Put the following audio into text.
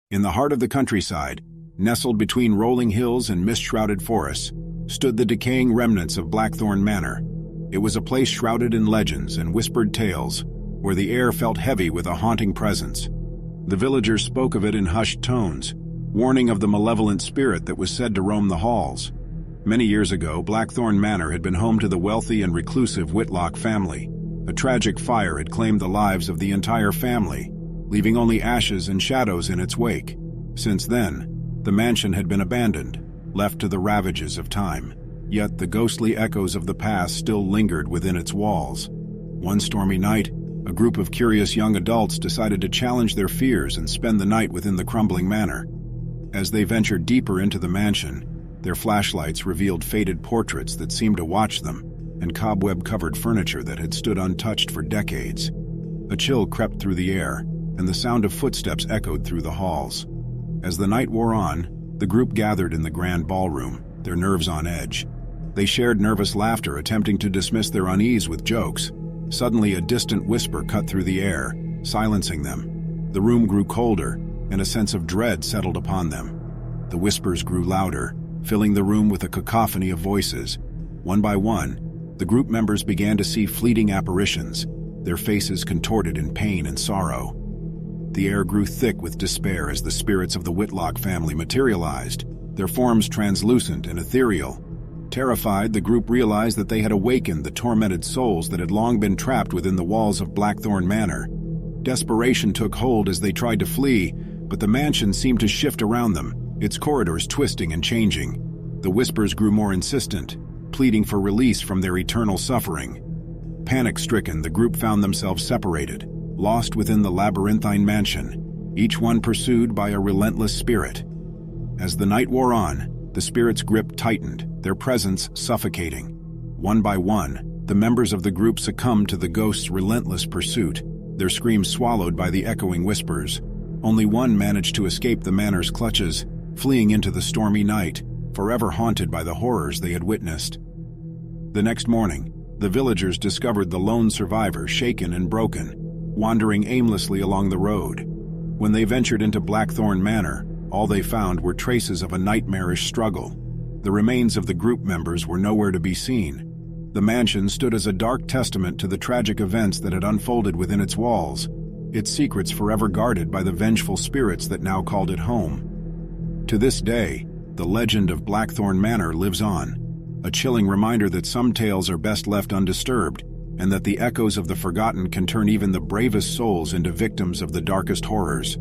In the heart of the countryside, nestled between rolling hills and mist-shrouded forests, stood the decaying remnants of BlackThorne Manor. It was a place shrouded in legends and whispered tales, where the air felt heavy with a haunting presence. The villagers spoke of it in hushed tones, warning of the malevolent spirit that was said to roam the halls. Many years ago, BlackThorne Manor had been home to the wealthy and reclusive Whitlock family. A tragic fire had claimed the lives of the entire family, leaving only ashes and shadows in its wake. Since then, the mansion had been abandoned, left to the ravages of time. Yet the ghostly echoes of the past still lingered within its walls. One stormy night, a group of curious young adults decided to challenge their fears and spend the night within the crumbling manor. As they ventured deeper into the mansion, their flashlights revealed faded portraits that seemed to watch them, and cobweb-covered furniture that had stood untouched for decades. A chill crept through the air, and the sound of footsteps echoed through the halls. As the night wore on, the group gathered in the grand ballroom, their nerves on edge. They shared nervous laughter, attempting to dismiss their unease with jokes. Suddenly, a distant whisper cut through the air, silencing them. The room grew colder, and a sense of dread settled upon them. The whispers grew louder, filling the room with a cacophony of voices. One by one, the group members began to see fleeting apparitions, their faces contorted in pain and sorrow. The air grew thick with despair as the spirits of the Whitlock family materialized, their forms translucent and ethereal. Terrified, the group realized that they had awakened the tormented souls that had long been trapped within the walls of BlackThorne Manor. Desperation took hold as they tried to flee, but the mansion seemed to shift around them, its corridors twisting and changing. The whispers grew more insistent, pleading for release from their eternal suffering. Panic-stricken, the group found themselves separated, lost within the labyrinthine mansion, each one pursued by a relentless spirit. As the night wore on, the spirit's grip tightened, their presence suffocating. One by one, the members of the group succumbed to the ghost's relentless pursuit, their screams swallowed by the echoing whispers. Only one managed to escape the manor's clutches, fleeing into the stormy night, forever haunted by the horrors they had witnessed. The next morning, the villagers discovered the lone survivor shaken and broken, wandering aimlessly along the road. When they ventured into BlackThorne Manor, all they found were traces of a nightmarish struggle. The remains of the group members were nowhere to be seen. The mansion stood as a dark testament to the tragic events that had unfolded within its walls, its secrets forever guarded by the vengeful spirits that now called it home. To this day, the legend of BlackThorne Manor lives on, a chilling reminder that some tales are best left undisturbed, and that the echoes of the forgotten can turn even the bravest souls into victims of the darkest horrors.